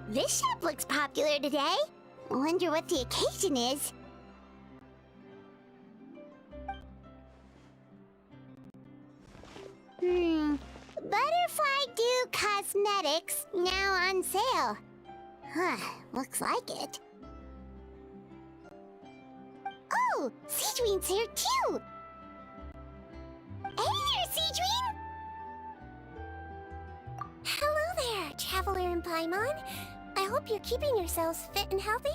This shop looks popular today. I wonder what the occasion is. Butterfly Dew Cosmetics now on sale. Huh, looks like it. Oh, Seedween's here too! Hey there, Seedween! Hello there, Traveler and Paimon. I hope you're keeping yourselves fit and healthy.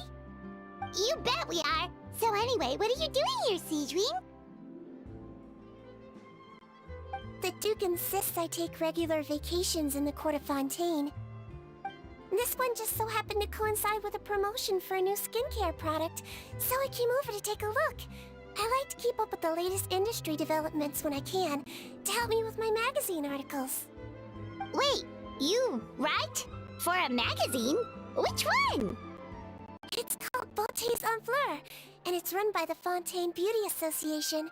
You bet we are! So anyway, what are you doing here, Seedween? The Duke insists I take regular vacations in the Court of Fontaine. This one just so happened to coincide with a promotion for a new skincare product, so I came over to take a look. I like to keep up with the latest industry developments when I can, to help me with my magazine articles. Wait, you write? For a magazine? Which one? It's called Beautés en Fleur, and it's run by the Fontaine Beauty Association.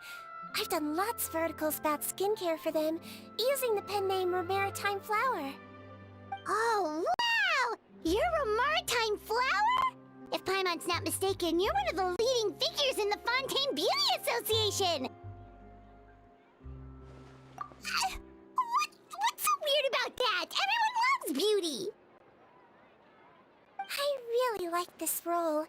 I've done lots of articles about skincare for them, using the pen name Maritime Flower. Oh, wow! You're a Maritime Flower? If Paimon's not mistaken, you're one of the leading figures in the Fontaine Beauty Association! What's so weird about that? Everyone loves beauty! I really like this role.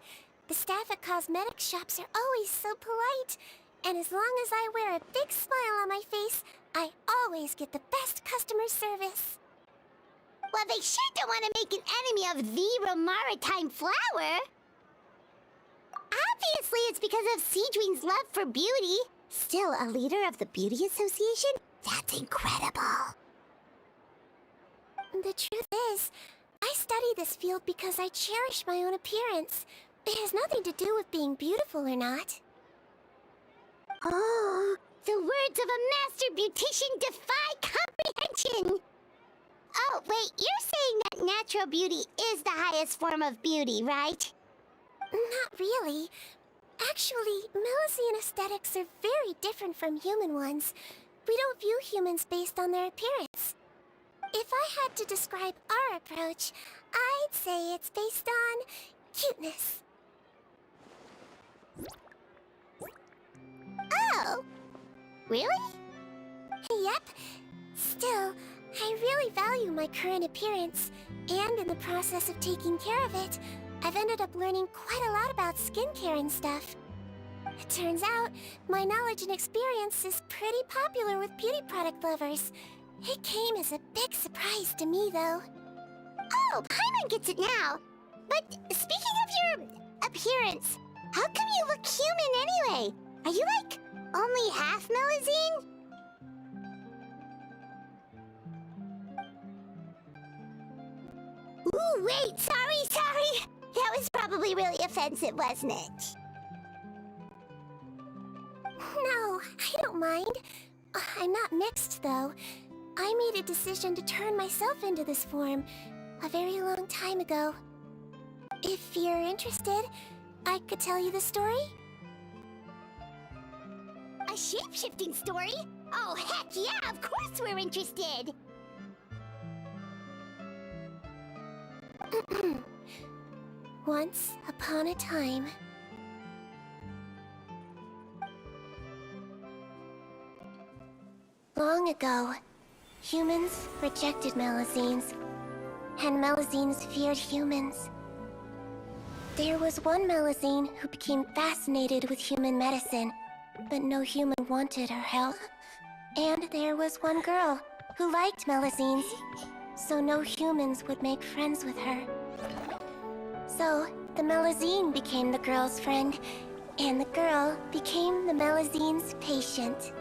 The staff at cosmetic shops are always so polite. And as long as I wear a big smile on my face, I always get the best customer service. Well, they sure don't want to make an enemy of the Maritime Flower. Obviously, it's because of Seedween's love for beauty. Still a leader of the Beauty Association? That's incredible. The truth is, I study this field because I cherish my own appearance. It has nothing to do with being beautiful or not. Oh, the words of a master beautician defy comprehension! Oh, wait, you're saying that natural beauty is the highest form of beauty, right? Not really. Actually, melucina aesthetics are very different from human ones. We don't view humans based on their appearance. If I had to describe our approach, I'd say it's based on cuteness. Oh! Really? Yep. Still, I really value my current appearance, and in the process of taking care of it, I've ended up learning quite a lot about skincare and stuff. It turns out, my knowledge and experience is pretty popular with beauty product lovers. It came as a big surprise to me, though. Oh, Paimon gets it now. But speaking of your appearance, how come you look human anyway? Are you like only half melusine? Ooh, wait, sorry. That was probably really offensive, wasn't it? No, I don't mind. I'm not mixed, though. I made a decision to turn myself into this form a very long time ago. If you're interested, I could tell you the story. A shape-shifting story? Oh, heck yeah, of course we're interested! Once upon a time... Long ago, humans rejected melusines, and melusines feared humans. There was one melusine who became fascinated with human medicine, but no human wanted her help. And there was one girl who liked melusines, so no humans would make friends with her. So, the melusine became the girl's friend, and the girl became the melusine's patient.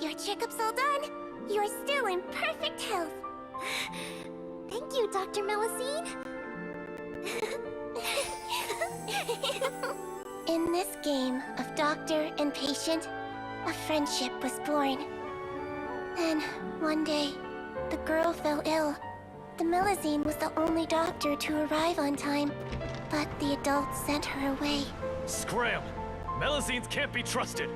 Your checkup's all done. You're still in perfect health. Thank you, Dr. Melusine. In this game of doctor and patient, a friendship was born. Then, one day, the girl fell ill. The Melusine was the only doctor to arrive on time, but the adults sent her away. Scram! Melusines can't be trusted!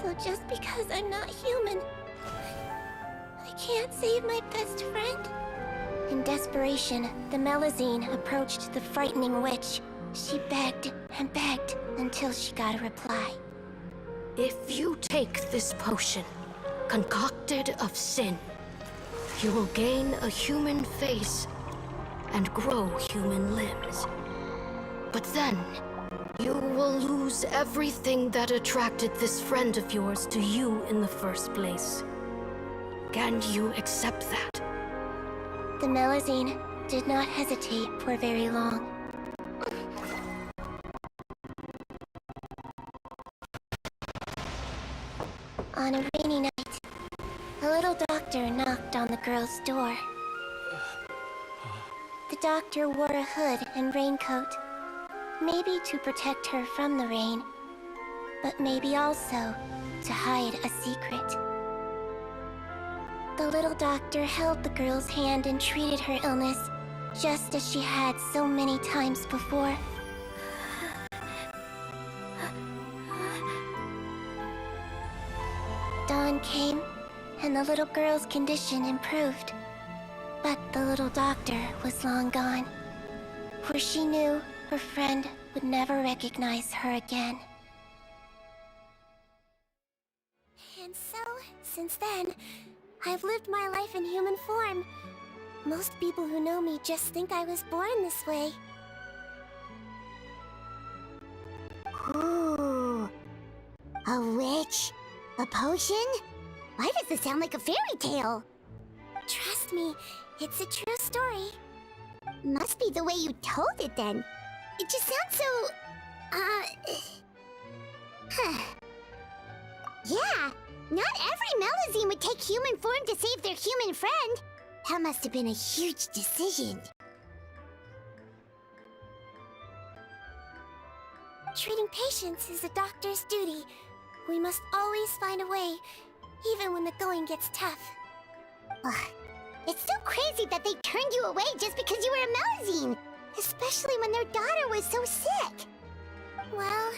So just because I'm not human, I can't save my best friend? In desperation, the Melusine approached the frightening witch. She begged and begged until she got a reply. If you take this potion, concocted of sin, you will gain a human face and grow human limbs. But then, you will lose everything that attracted this friend of yours to you in the first place. Can you accept that? The Melusine did not hesitate for very long. On a rainy night, a little doctor knocked on the girl's door. The doctor wore a hood and raincoat, maybe to protect her from the rain, but maybe also to hide a secret. The little doctor held the girl's hand and treated her illness, just as she had so many times before. Dawn came, and the little girl's condition improved. But the little doctor was long gone, for she knew her friend would never recognize her again. And so, since then, I've lived my life in human form. Most people who know me just think I was born this way. Ooh. A witch? A potion? Why does this sound like a fairy tale? Trust me, it's a true story. Must be the way you told it then. It just sounds so... Yeah, not every Melusine would take human form to save their human friend. That must have been a huge decision. Treating patients is a doctor's duty. We must always find a way, even when the going gets tough. Ugh. It's so crazy that they turned you away just because you were a Melusine, especially when their daughter was so sick. Well,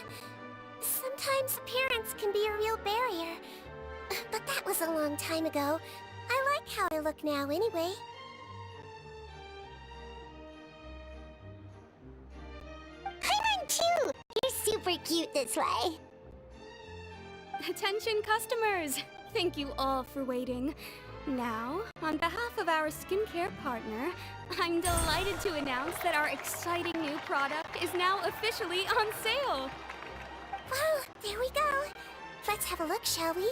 sometimes appearance can be a real barrier. But that was a long time ago. I like how I look now anyway. I run too! You're super cute this way. Attention customers! Thank you all for waiting. Now, on behalf of our skincare partner, I'm delighted to announce that our exciting new product is now officially on sale! Well, there we go. Let's have a look, shall we?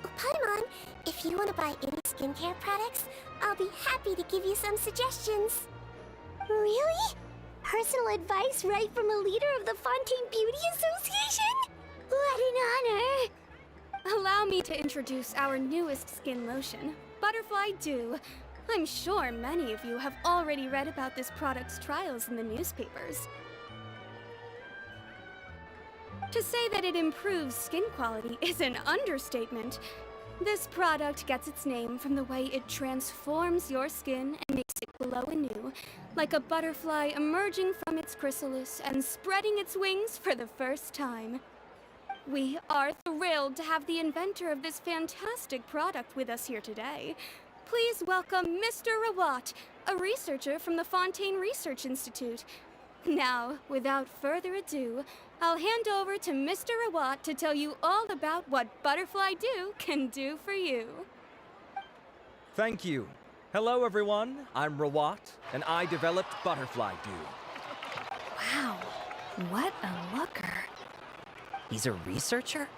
Oh, Paimon, if you want to buy any skincare products, I'll be happy to give you some suggestions. Really? Personal advice right from a leader of the Fontaine Beauty Association? What an honor! Allow me to introduce our newest skin lotion, Butterfly Dew. I'm sure many of you have already read about this product's trials in the newspapers. To say that it improves skin quality is an understatement. This product gets its name from the way it transforms your skin and makes it glow anew, like a butterfly emerging from its chrysalis and spreading its wings for the first time. We are thrilled to have the inventor of this fantastic product with us here today. Please welcome Mr. Rawat, a researcher from the Fontaine Research Institute. Now, without further ado, I'll hand over to Mr. Rawat to tell you all about what Butterfly Dew can do for you. Thank you. Hello, everyone. I'm Rawat, and I developed Butterfly Dew. Wow, what a looker. He's a researcher?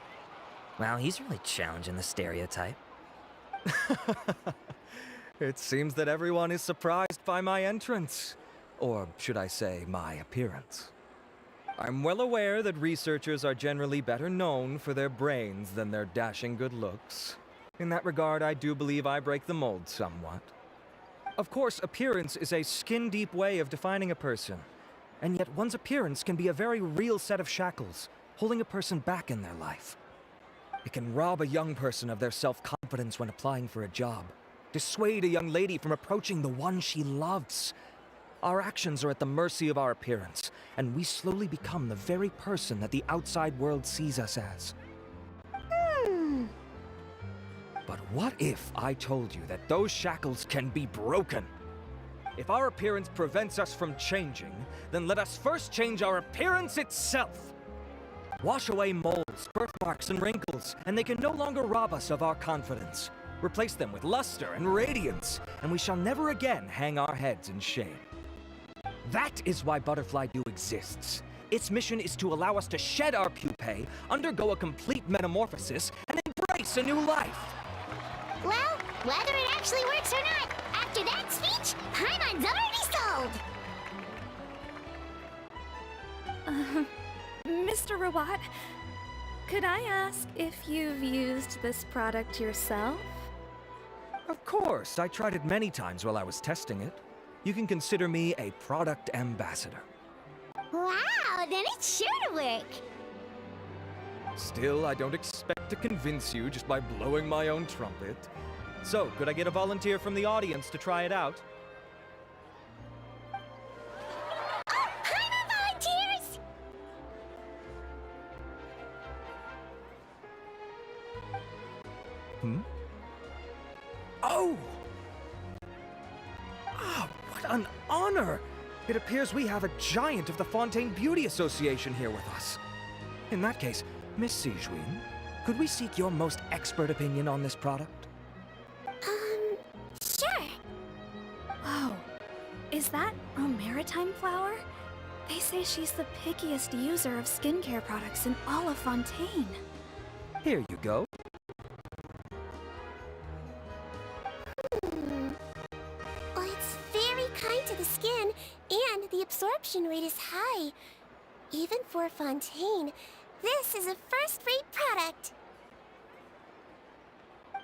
Wow, he's really challenging the stereotype. It seems that everyone is surprised by my entrance. Or should I say, my appearance. I'm well aware that researchers are generally better known for their brains than their dashing good looks. In that regard, I do believe I break the mold somewhat. Of course, appearance is a skin-deep way of defining a person. And yet one's appearance can be a very real set of shackles, holding a person back in their life. It can rob a young person of their self-confidence when applying for a job, dissuade a young lady from approaching the one she loves. Our actions are at the mercy of our appearance, and we slowly become the very person that the outside world sees us as. But what if I told you that those shackles can be broken? If our appearance prevents us from changing, then let us first change our appearance itself. Wash away moles, birthmarks, and wrinkles, and they can no longer rob us of our confidence. Replace them with luster and radiance, and we shall never again hang our heads in shame. That is why Butterfly Dew exists. Its mission is to allow us to shed our pupae, undergo a complete metamorphosis, and embrace a new life. Well, whether it actually works or not, after that speech, Paimon's already sold! Mr. Rawat, could I ask if you've used this product yourself? Of course, I tried it many times while I was testing it. You can consider me a product ambassador. Wow, then it's sure to work! Still, I don't expect to convince you just by blowing my own trumpet. So, could I get a volunteer from the audience to try it out? Oh, Paimon volunteers! Oh! Ah, what an honor! It appears we have a giant of the Fontaine Beauty Association here with us. In that case, Miss Sijuin, could we seek your most expert opinion on this product? Sure. Whoa, is that a maritime flower? They say she's the pickiest user of skincare products in all of Fontaine. Here you go. Well, it's very kind to the skin, and the absorption rate is high. Even for Fontaine, this is a first-rate product.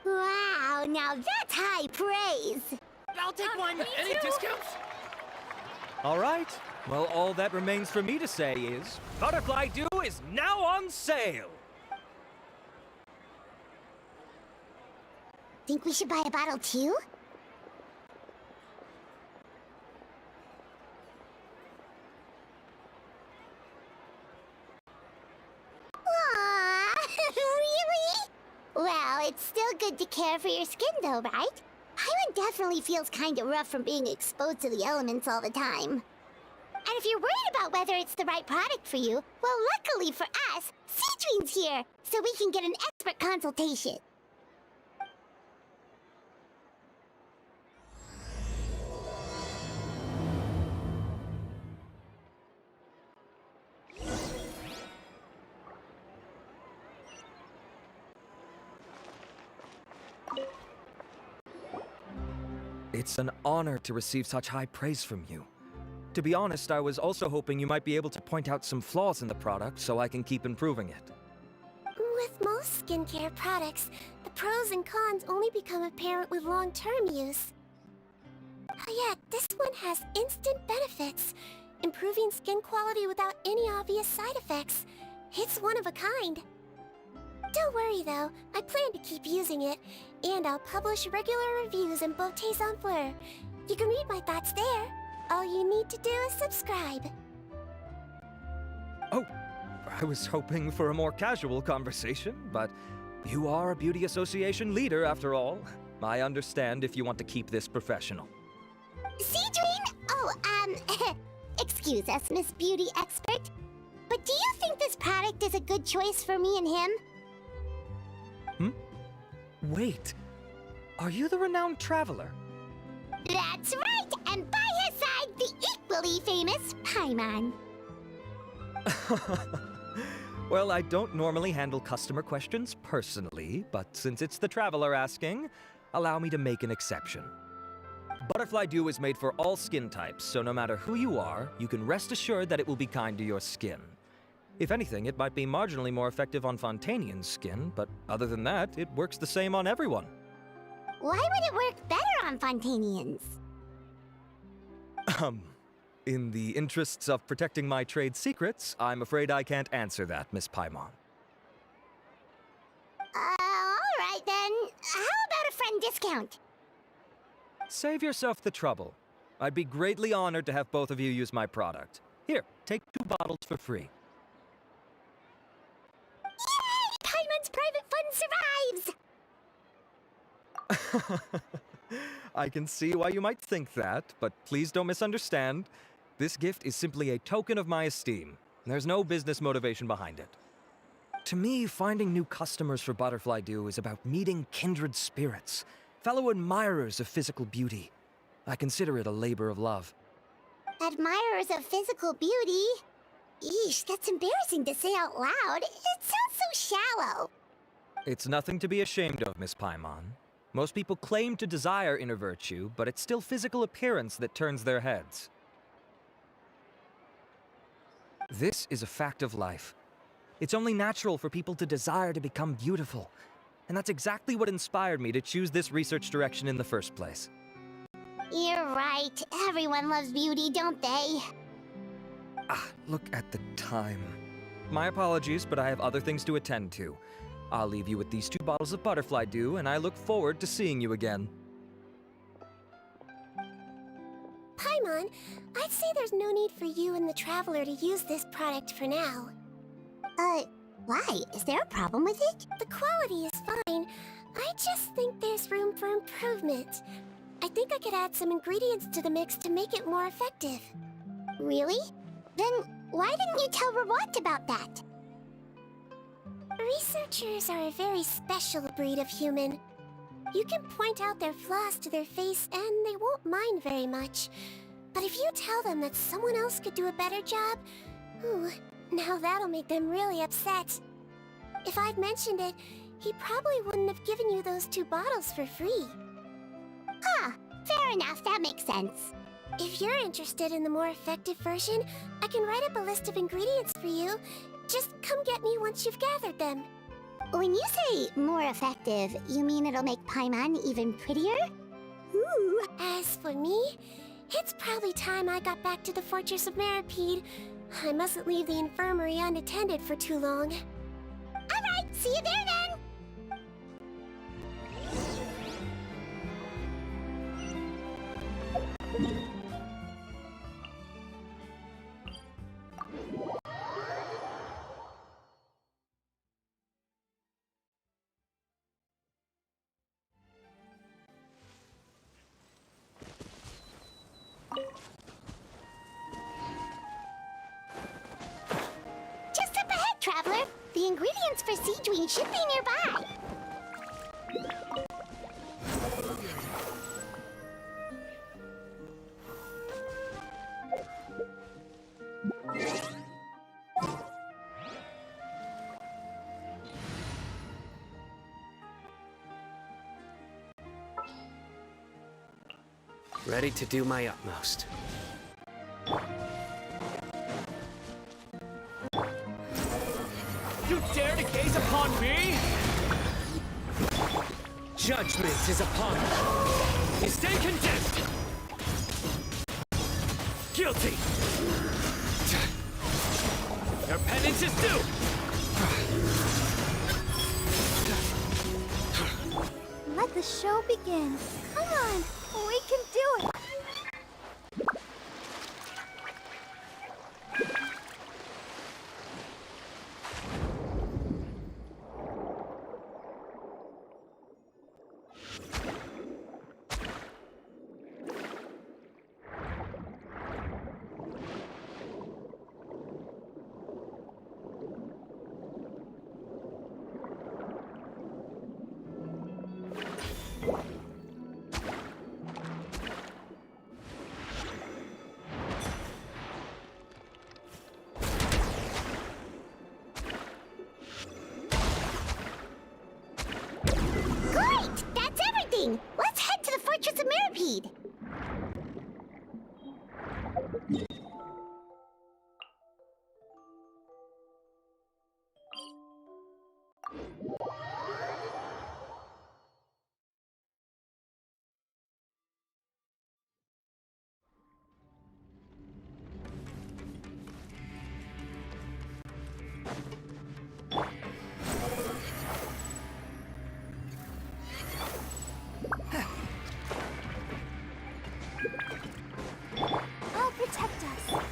Wow, now that's high praise! I'll take one. Any discounts? All right. Well, all that remains for me to say is, Butterfly Dew is now on sale! Think we should buy a bottle too? Aww, really? Well, it's still good to care for your skin though, right? Paimon definitely feels kinda rough from being exposed to the elements all the time. And if you're worried about whether it's the right product for you, well, luckily for us, Cedrine's here, so we can get an expert consultation. It's an honor to receive such high praise from you. To be honest, I was also hoping you might be able to point out some flaws in the product so I can keep improving it. With most skincare products, the pros and cons only become apparent with long-term use. Yet, this one has instant benefits, improving skin quality without any obvious side effects. It's one of a kind. Don't worry though, I plan to keep using it, and I'll publish regular reviews in Beautés en Fleur. You can read my thoughts there. All you need to do is subscribe. Oh, I was hoping for a more casual conversation, but you are a beauty association leader after all. I understand if you want to keep this professional. Cedrine? Oh, excuse us, Miss Beauty Expert. But do you think this product is a good choice for me and him? Wait, are you the renowned traveler? That's right, and by his side, the equally famous Paimon. Well, I don't normally handle customer questions personally, but since it's the traveler asking, allow me to make an exception. Butterfly Dew is made for all skin types, so no matter who you are, you can rest assured that it will be kind to your skin. If anything, it might be marginally more effective on Fontanian's skin, but other than that, it works the same on everyone. Why would it work better on Fontanians? In the interests of protecting my trade secrets, I'm afraid I can't answer that, Miss Paimon. Alright then. How about a friend discount? Save yourself the trouble. I'd be greatly honored to have both of you use my product. Here, take 2 bottles for free. Yay! Paimon's private fund survives! I can see why you might think that, but please don't misunderstand. This gift is simply a token of my esteem. There's no business motivation behind it. To me, finding new customers for Butterfly Dew is about meeting kindred spirits, fellow admirers of physical beauty. I consider it a labor of love. Admirers of physical beauty? Eesh, that's embarrassing to say out loud. It sounds so shallow. It's nothing to be ashamed of, Miss Paimon. Most people claim to desire inner virtue, but it's still physical appearance that turns their heads. This is a fact of life. It's only natural for people to desire to become beautiful. And that's exactly what inspired me to choose this research direction in the first place. You're right. Everyone loves beauty, don't they? Look at the time. My apologies, but I have other things to attend to. I'll leave you with these 2 bottles of Butterfly Dew, and I look forward to seeing you again. Paimon, I'd say there's no need for you and the Traveler to use this product for now. Why? Is there a problem with it? The quality is fine. I just think there's room for improvement. I think I could add some ingredients to the mix to make it more effective. Really? Then why didn't you tell Rawat about that? Researchers are a very special breed of human. You can point out their flaws to their face and they won't mind very much. But if you tell them that someone else could do a better job, ooh, now that'll make them really upset. If I'd mentioned it, he probably wouldn't have given you those 2 bottles for free. Fair enough, that makes sense. If you're interested in the more effective version, I can write up a list of ingredients for you. Just come get me once you've gathered them. When you say more effective, you mean it'll make Paimon even prettier? Ooh. As for me, it's probably time I got back to the Fortress of Maripede. I mustn't leave the infirmary unattended for too long. Alright, see you there then! Just up ahead, Traveler. The ingredients for Seedween should be nearby. Ready to do my utmost. You dare to gaze upon me? Judgment is upon you. You stand condemned! Guilty! Your penance is due! Let the show begin. Come on, we can do it. I'll protect us.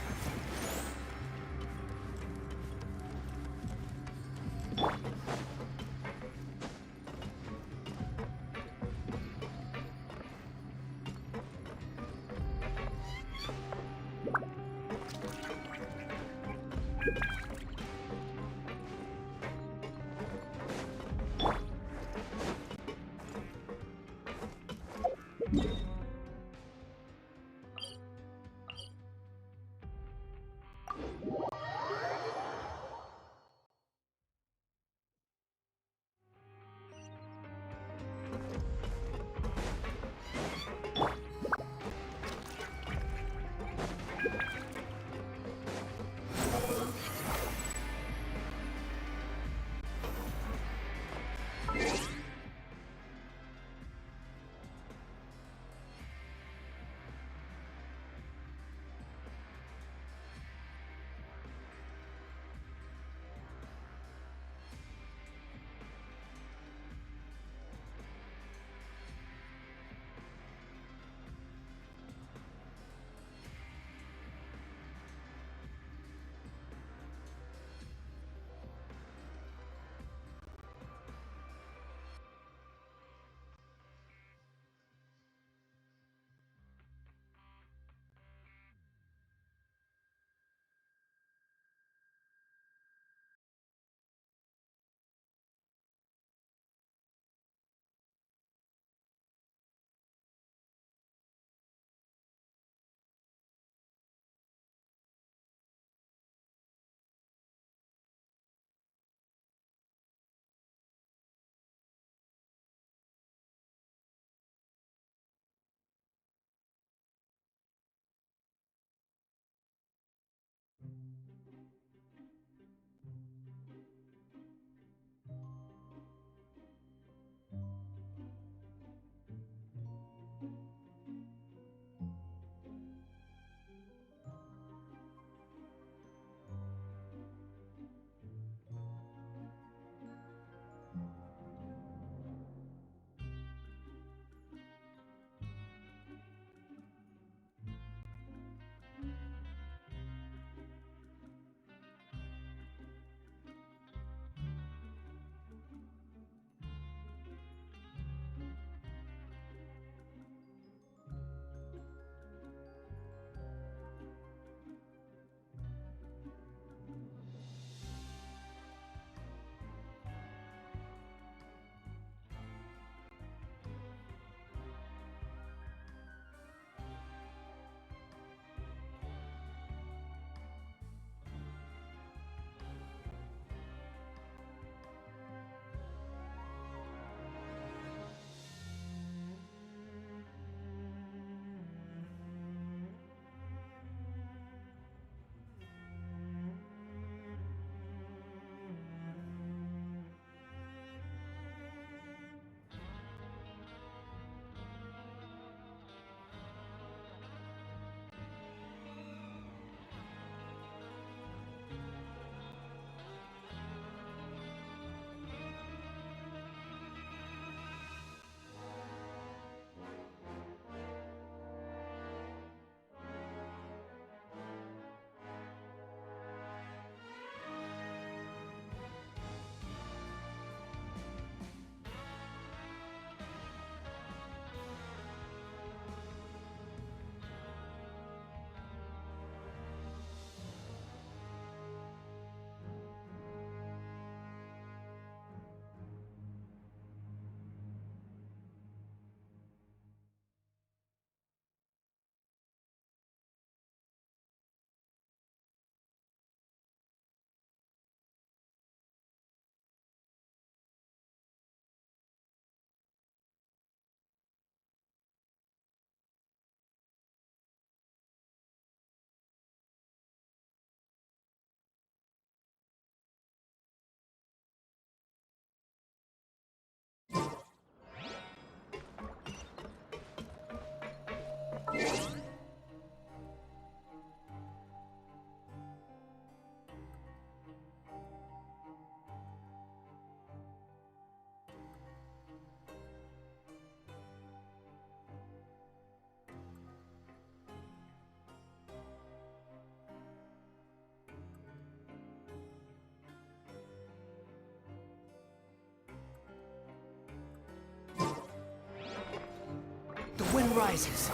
Wind rises.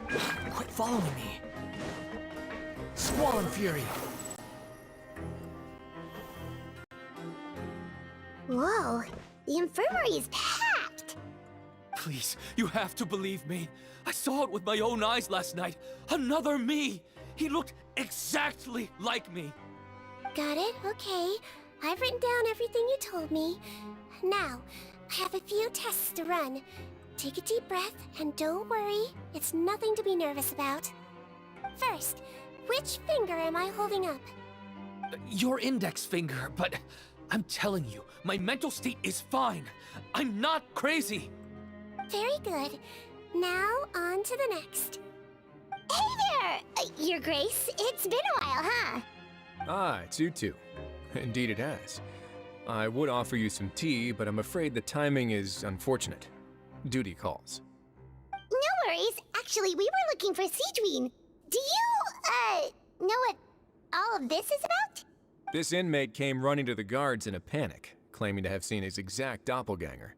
Quit following me. Squall and fury. Whoa, the infirmary is packed. Please, you have to believe me. I saw it with my own eyes last night. Another me. He looked exactly like me. Got it? Okay. I've written down everything you told me. Now, I have a few tests to run. Take a deep breath, and don't worry. It's nothing to be nervous about. First, which finger am I holding up? Your index finger, but I'm telling you, my mental state is fine. I'm not crazy. Very good. Now, on to the next. Hey there, Your Grace. It's been a while, huh? Ah, it's you two. Indeed it has. I would offer you some tea, but I'm afraid the timing is unfortunate. Duty calls. No worries. Actually, we were looking for Siegween. Do you, know what all of this is about? This inmate came running to the guards in a panic, claiming to have seen his exact doppelganger.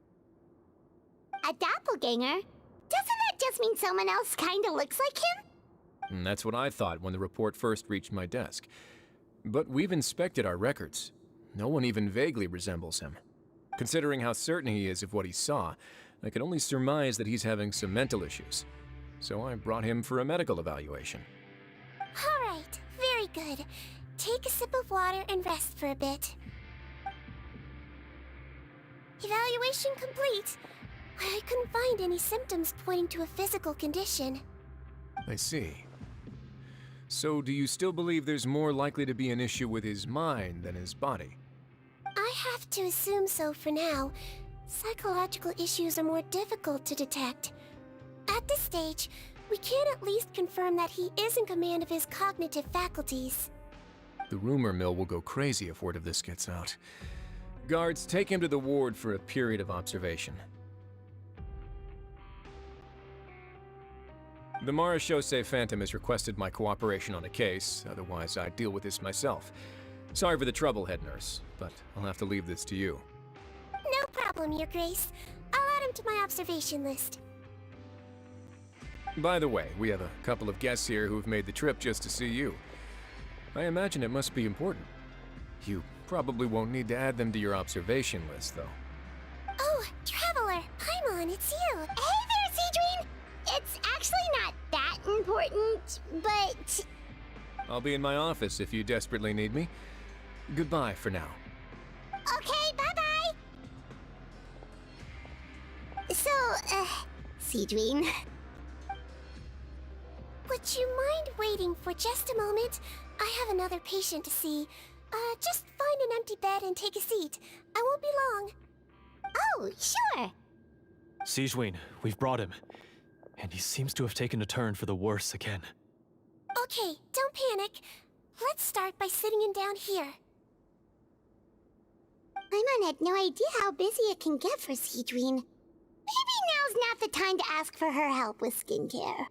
A doppelganger? Doesn't that just mean someone else kinda looks like him? And that's what I thought when the report first reached my desk. But we've inspected our records. No one even vaguely resembles him. Considering how certain he is of what he saw, I can only surmise that he's having some mental issues. So I brought him for a medical evaluation. All right, very good. Take a sip of water and rest for a bit. Evaluation complete. I couldn't find any symptoms pointing to a physical condition. I see. So do you still believe there's more likely to be an issue with his mind than his body? I have to assume so for now. Psychological issues are more difficult to detect. At this stage, we can at least confirm that he is in command of his cognitive faculties. The rumor mill will go crazy if word of this gets out. Guards, take him to the ward for a period of observation. The Marechaussee Phantom has requested my cooperation on a case, otherwise I'd deal with this myself. Sorry for the trouble, head nurse, but I'll have to leave this to you. No problem, Your Grace. I'll add him to my observation list. By the way, we have a couple of guests here who've made the trip just to see you. I imagine it must be important. You probably won't need to add them to your observation list, though. Oh, Traveler! Paimon, it's you! Hey there, Siegween! It's actually not that important, but... I'll be in my office if you desperately need me. Goodbye for now. Okay, bye-bye! So, Siegween... Would you mind waiting for just a moment? I have another patient to see. Just find an empty bed and take a seat. I won't be long. Oh, sure! Siegween, we've brought him. And he seems to have taken a turn for the worse again. Okay, don't panic. Let's start by sitting him down here. Paimon had no idea how busy it can get for Siegween. Maybe now's not the time to ask for her help with skincare.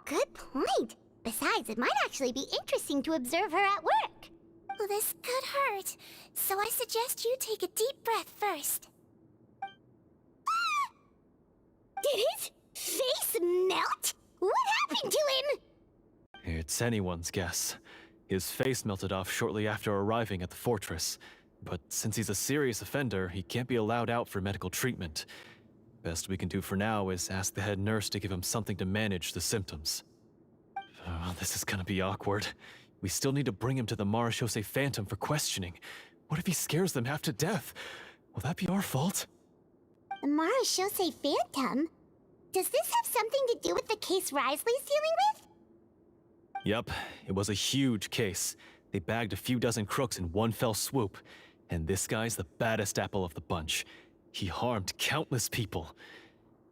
Good point. Besides, it might actually be interesting to observe her at work. Well, this could hurt, so I suggest you take a deep breath first. Did his face melt? What happened to him? It's anyone's guess. His face melted off shortly after arriving at the fortress. But since he's a serious offender, he can't be allowed out for medical treatment. Best we can do for now is ask the head nurse to give him something to manage the symptoms. Oh, this is gonna be awkward. We still need to bring him to the Marechaussee Phantom for questioning. What if he scares them half to death? Will that be our fault? The Marechaussee Phantom? Does this have something to do with the case Risley's dealing with? Yep, it was a huge case. They bagged a few dozen crooks in one fell swoop. And this guy's the baddest apple of the bunch. He harmed countless people.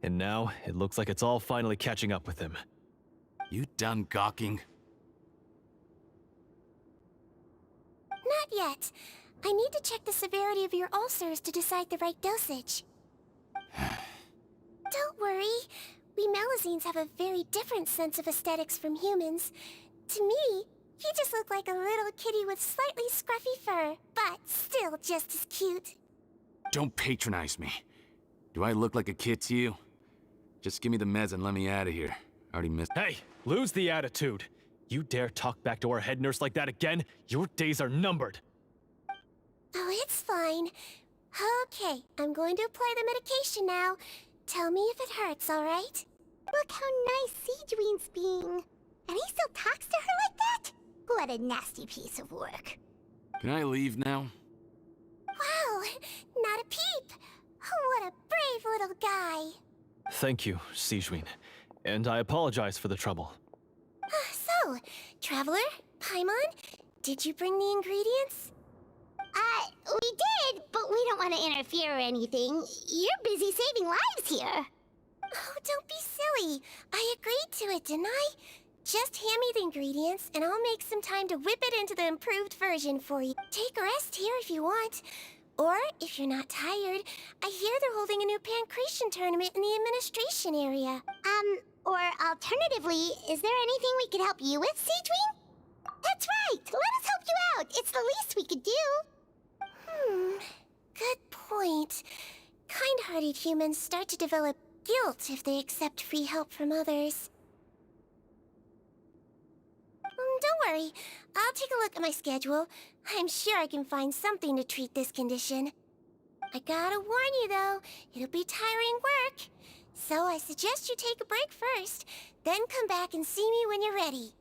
And now, it looks like it's all finally catching up with him. You done gawking? Not yet. I need to check the severity of your ulcers to decide the right dosage. Don't worry. We Melusines have a very different sense of aesthetics from humans. To me, he just looked like a little kitty with slightly scruffy fur, but still just as cute. Don't patronize me. Do I look like a kid to you? Just give me the meds and let me out of here. I already missed. Hey, lose the attitude. You dare talk back to our head nurse like that again? Your days are numbered. Oh, it's fine. Okay, I'm going to apply the medication now. Tell me if it hurts, alright? Look how nice Seedween's being. And he still talks to her like that? What a nasty piece of work. Can I leave now? Wow, not a peep. What a brave little guy. Thank you, Sejuin. And I apologize for the trouble. So, Traveler, Paimon, did you bring the ingredients? We did, but we don't want to interfere or anything. You're busy saving lives here. Oh, don't be silly. I agreed to it, didn't I? Just hand me the ingredients, and I'll make some time to whip it into the improved version for you. Take a rest here if you want. Or, if you're not tired, I hear they're holding a new pancreation tournament in the administration area. Or alternatively, is there anything we could help you with, Seedween? That's right! Let us help you out! It's the least we could do! Good point. Kind-hearted humans start to develop guilt if they accept free help from others. Don't worry. I'll take a look at my schedule. I'm sure I can find something to treat this condition. I gotta warn you, though, it'll be tiring work. So I suggest you take a break first, then come back and see me when you're ready.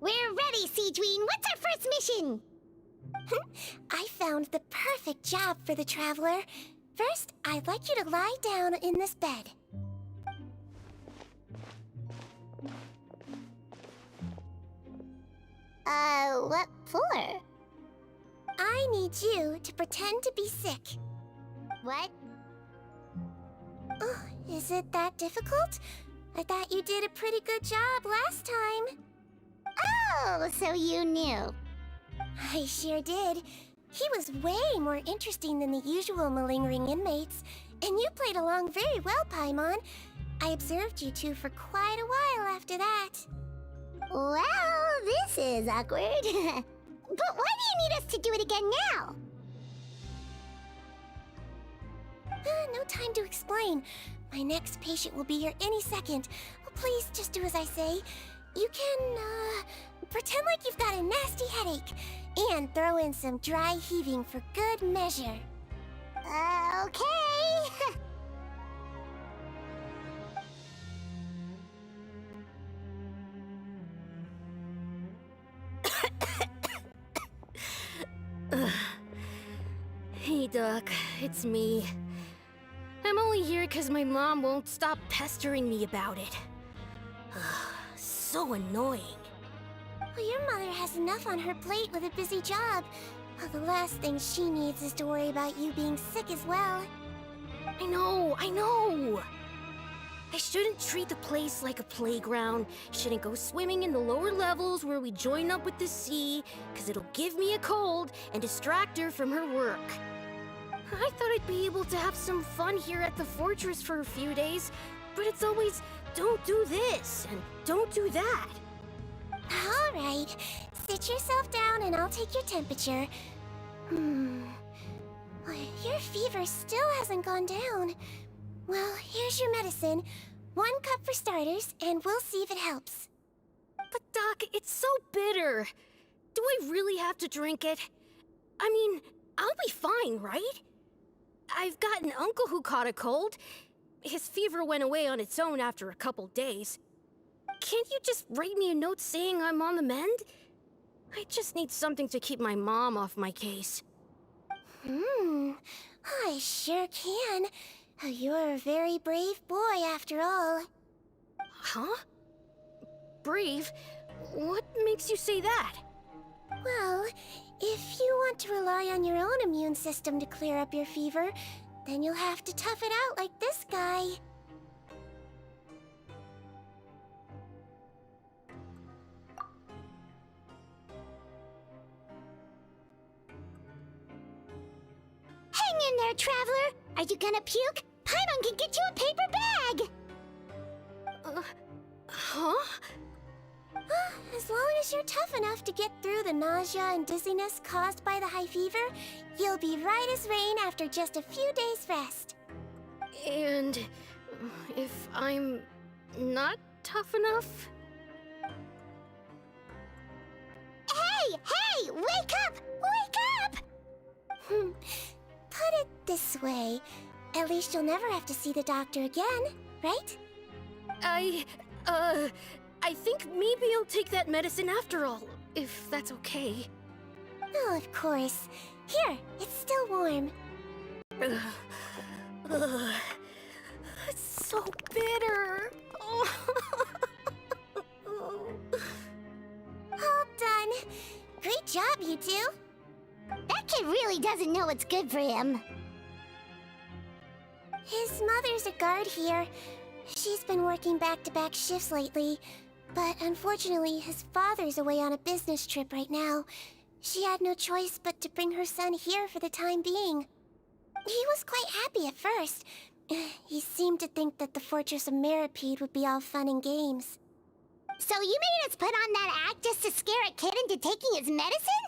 We're ready, Seedween! What's our first mission? I found the perfect job for the Traveler. First, I'd like you to lie down in this bed. What for? I need you to pretend to be sick. What? Oh, is it that difficult? I thought you did a pretty good job last time. Oh, so you knew. I sure did. He was way more interesting than the usual malingering inmates, and you played along very well, Paimon. I observed you two for quite a while after that. Well, this is awkward. But why do you need us to do it again now? No time to explain. My next patient will be here any second. Please just do as I say. You can, pretend like you've got a nasty headache, and throw in some dry heaving for good measure. Okay. Hey, Doc, it's me. I'm only here because my mom won't stop pestering me about it. So annoying. Well, your mother has enough on her plate with a busy job. Well, the last thing she needs is to worry about you being sick as well. I know! I shouldn't treat the place like a playground. Shouldn't go swimming in the lower levels where we join up with the sea, because it'll give me a cold and distract her from her work. I thought I'd be able to have some fun here at the fortress for a few days, but it's always, don't do this and don't do that. All right, sit yourself down and I'll take your temperature. Your fever still hasn't gone down. Well, here's your medicine. 1 cup for starters, and we'll see if it helps. But Doc, it's so bitter. Do I really have to drink it? I mean, I'll be fine, right? I've got an uncle who caught a cold. His fever went away on its own after a couple days. Can't you just write me a note saying I'm on the mend? I just need something to keep my mom off my case. I sure can. You're a very brave boy, after all. Huh? Brave? What makes you say that? Well, if you want to rely on your own immune system to clear up your fever, then you'll have to tough it out like this guy. Hang in there, Traveler! Are you gonna puke? Paimon can get you a paper bag! Huh? As long as you're tough enough to get through the nausea and dizziness caused by the high fever, you'll be right as rain after just a few days' rest. And if I'm not tough enough? Hey! Wake up! Wake up! Put it this way, at least you'll never have to see the doctor again, right? I think maybe I'll take that medicine after all, if that's okay. Oh, of course. Here, it's still warm. It's so bitter. All done. Great job, you two. That kid really doesn't know what's good for him. His mother's a guard here. She's been working back-to-back shifts lately, but unfortunately, his father's away on a business trip right now. She had no choice but to bring her son here for the time being. He was quite happy at first. He seemed to think that the Fortress of Meropide would be all fun and games. So you made us put on that act just to scare a kid into taking his medicine?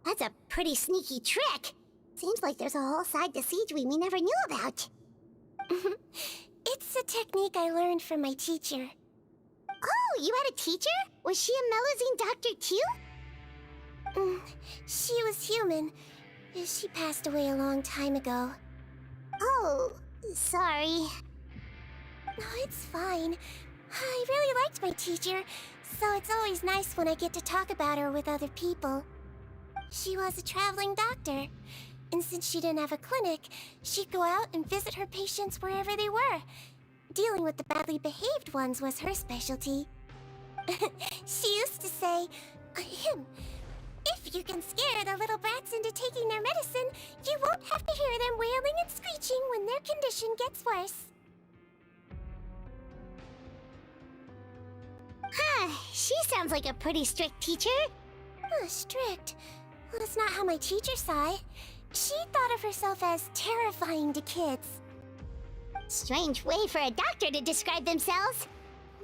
That's a pretty sneaky trick. Seems like there's a whole side to Siegeween we never knew about. It's a technique I learned from my teacher. Oh, you had a teacher? Was she a melusine doctor too? She was human. She passed away a long time ago. Oh, sorry. No, it's fine. I really liked my teacher, so it's always nice when I get to talk about her with other people. She was a traveling doctor, and since she didn't have a clinic, she'd go out and visit her patients wherever they were. Dealing with the badly behaved ones was her specialty. She used to say, if you can scare the little brats into taking their medicine, you won't have to hear them wailing and screeching when their condition gets worse. Huh, she sounds like a pretty strict teacher. Strict? Well, that's not how my teacher saw it. She thought of herself as terrifying to kids. Strange way for a doctor to describe themselves.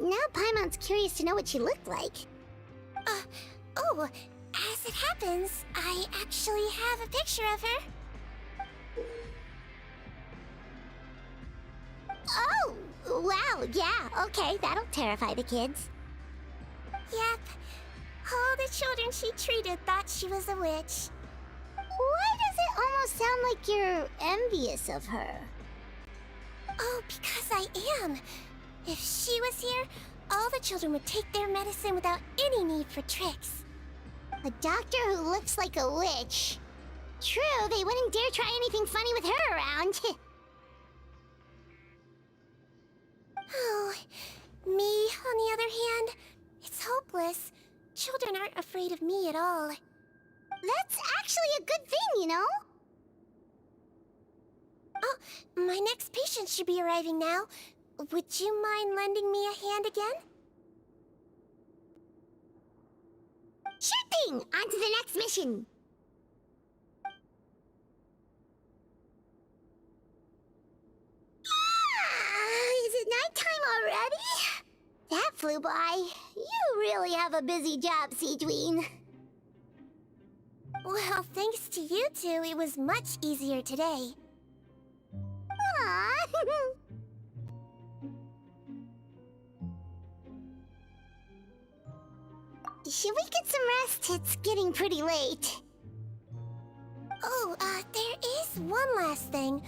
Now Paimon's curious to know what she looked like. As it happens, I actually have a picture of her. Oh, wow, yeah, okay, that'll terrify the kids. Yep. All the children she treated thought she was a witch. Why does it almost sound like you're envious of her? Oh, because I am. If she was here, all the children would take their medicine without any need for tricks. A doctor who looks like a witch. True, they wouldn't dare try anything funny with her around. Oh, me, on the other hand, it's hopeless. Children aren't afraid of me at all. That's actually a good thing, you know? Oh, my next patient should be arriving now. Would you mind lending me a hand again? Sure thing! On to the next mission! Is it nighttime already? That flew by. You really have a busy job, Siegeween. Well, thanks to you two, it was much easier today. Aww. Should we get some rest? It's getting pretty late. Oh, there is one last thing.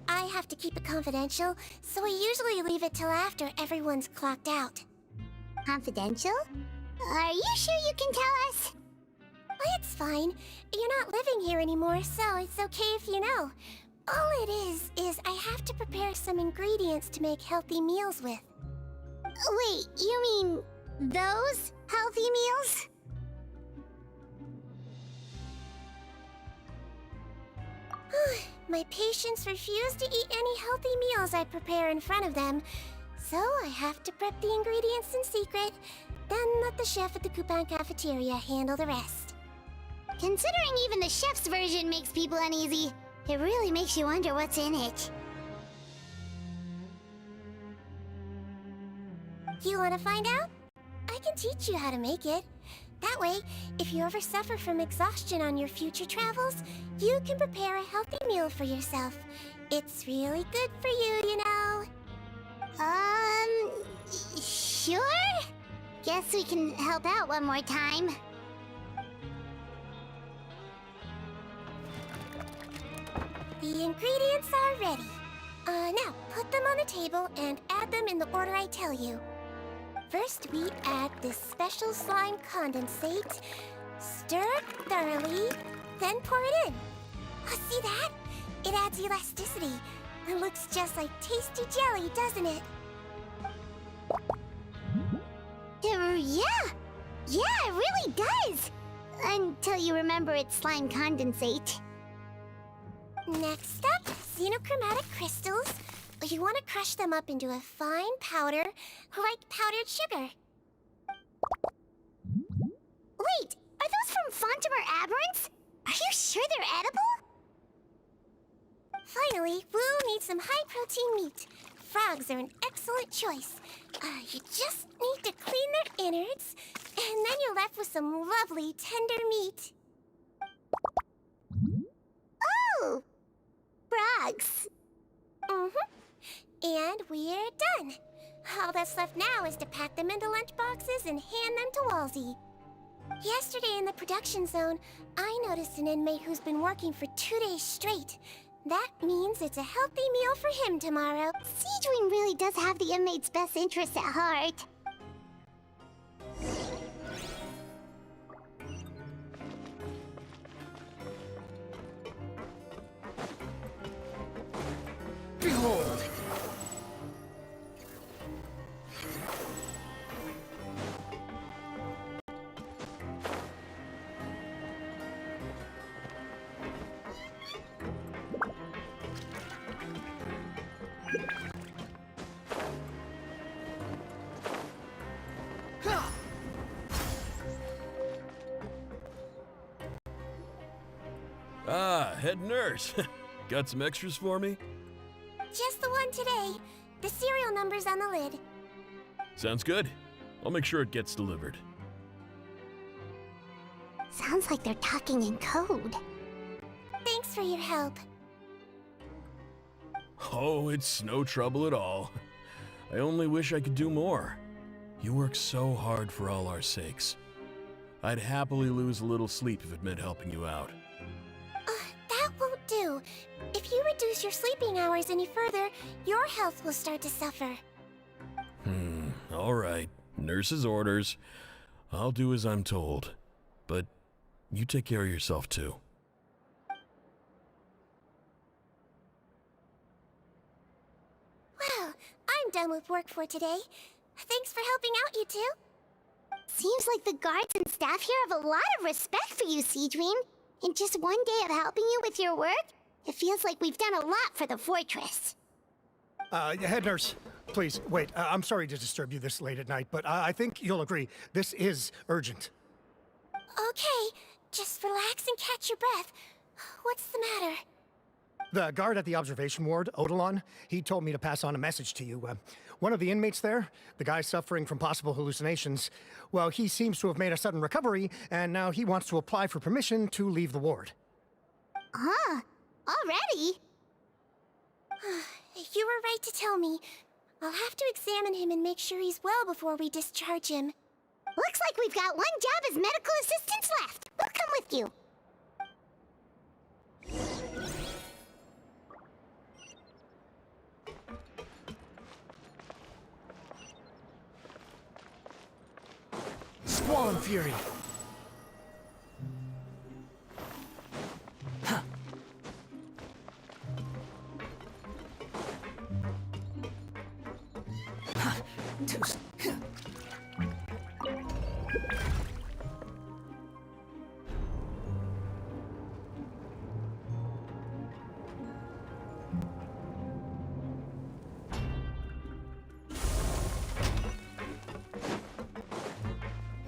I have to keep it confidential, so I usually leave it till after everyone's clocked out. Confidential? Are you sure you can tell us? Oh, it's fine. You're not living here anymore, so it's okay if you know. All it is I have to prepare some ingredients to make healthy meals with. Wait, you mean those healthy meals? My patients refuse to eat any healthy meals I prepare in front of them, so I have to prep the ingredients in secret, then let the chef at the Coupon cafeteria handle the rest. Considering even the chef's version makes people uneasy, it really makes you wonder what's in it. You want to find out? I can teach you how to make it. That way, if you ever suffer from exhaustion on your future travels, you can prepare a healthy meal for yourself. It's really good for you, you know. Sure? Guess we can help out one more time. The ingredients are ready. Now, put them on the table and add them in the order I tell you. First, we add this special slime condensate, stir it thoroughly, then pour it in. Oh, see that? It adds elasticity. It looks just like tasty jelly, doesn't it? Yeah! Yeah, it really does! Until you remember it's slime condensate. Next up, xenochromatic crystals. You want to crush them up into a fine powder, like powdered sugar. Wait, are those from Fontimer aberrants? Are you sure they're edible? Finally, Wu needs some high-protein meat. Frogs are an excellent choice. You just need to clean their innards, and then you're left with some lovely, tender meat. Oh! Frogs. And we're done. All that's left now is to pack them into lunch boxes and hand them to Walsey. Yesterday in the production zone, I noticed an inmate who's been working for 2 days straight. That means it's a healthy meal for him tomorrow. Siegewing really does have the inmate's best interests at heart. Behold! Ah, head nurse. Got some extras for me? Just the one today. The serial number's on the lid. Sounds good. I'll make sure it gets delivered. Sounds like they're talking in code. Thanks for your help. Oh, it's no trouble at all. I only wish I could do more. You work so hard for all our sakes. I'd happily lose a little sleep if it meant helping you out. That won't do. If you reduce your sleeping hours any further, your health will start to suffer. All right. Nurse's orders. I'll do as I'm told. But you take care of yourself too. Well, I'm done with work for today. Thanks for helping out, you two. Seems like the guards and staff here have a lot of respect for you, Siegewing. In just one day of helping you with your work, it feels like we've done a lot for the fortress. Head nurse, please, wait. I'm sorry to disturb you this late at night, but I think you'll agree, this is urgent. Okay, just relax and catch your breath. What's the matter? The guard at the observation ward, Odilon, he told me to pass on a message to you. One of the inmates there, the guy suffering from possible hallucinations, well, he seems to have made a sudden recovery, and now he wants to apply for permission to leave the ward. Huh? Already? You were right to tell me. I'll have to examine him and make sure he's well before we discharge him. Looks like we've got one job as medical assistants left. We'll come with you. Squall and Fury!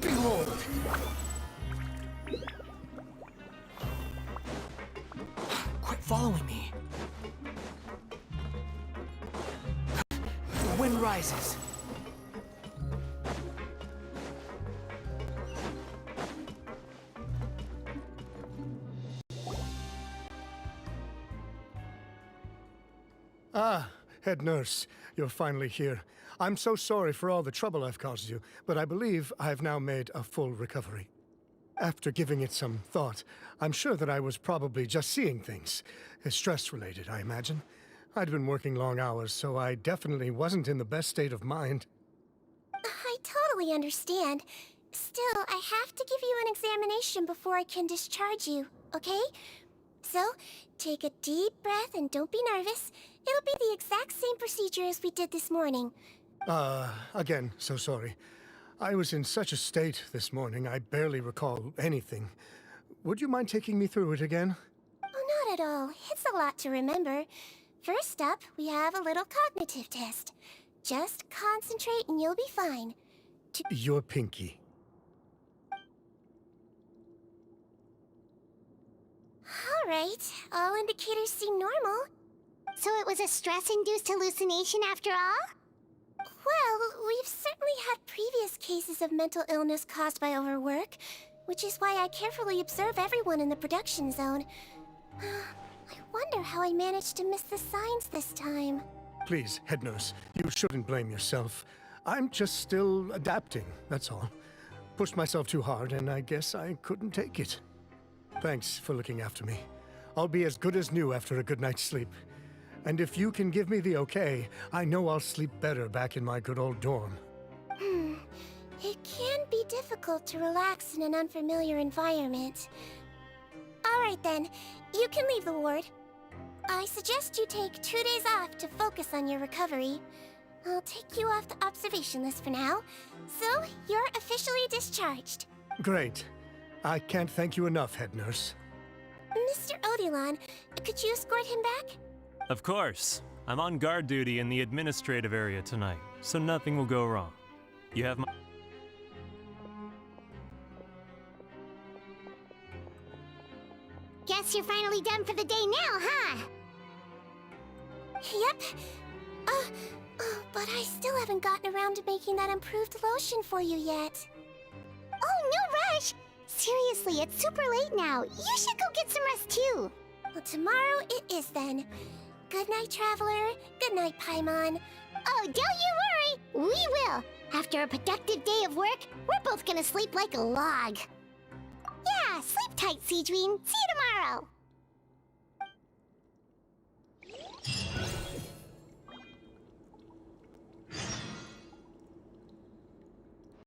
Behold! Quit following me. The wind rises. Ah, head nurse, you're finally here. I'm so sorry for all the trouble I've caused you, but I believe I've now made a full recovery. After giving it some thought, I'm sure that I was probably just seeing things. Stress-related, I imagine. I'd been working long hours, so I definitely wasn't in the best state of mind. I totally understand. Still, I have to give you an examination before I can discharge you, okay? So, take a deep breath and don't be nervous. It'll be the exact same procedure as we did this morning. Again, so sorry. I was in such a state this morning, I barely recall anything. Would you mind taking me through it again? Oh, not at all. It's a lot to remember. First up, we have a little cognitive test. Just concentrate and you'll be fine. Your pinky. Alright, all indicators seem normal. So it was a stress-induced hallucination after all? Well, we've certainly had previous cases of mental illness caused by overwork, which is why I carefully observe everyone in the production zone. I wonder how I managed to miss the signs this time. Please, head nurse, you shouldn't blame yourself. I'm just still adapting, that's all. Pushed myself too hard, and I guess I couldn't take it. Thanks for looking after me. I'll be as good as new after a good night's sleep. And if you can give me the okay, I know I'll sleep better back in my good old dorm. It can be difficult to relax in an unfamiliar environment. Alright then, you can leave the ward. I suggest you take 2 days off to focus on your recovery. I'll take you off the observation list for now, so you're officially discharged. Great. I can't thank you enough, head nurse. Mr. Odilon, could you escort him back? Of course. I'm on guard duty in the administrative area tonight, so nothing will go wrong. You have my... Guess you're finally done for the day now, huh? Yep. But I still haven't gotten around to making that improved lotion for you yet. Oh, no rush! Seriously, it's super late now. You should go get some rest too. Well, tomorrow it is then. Good night, Traveler. Good night, Paimon. Oh, don't you worry! We will! After a productive day of work, we're both gonna sleep like a log. Yeah, sleep tight, Siegeween. See you tomorrow!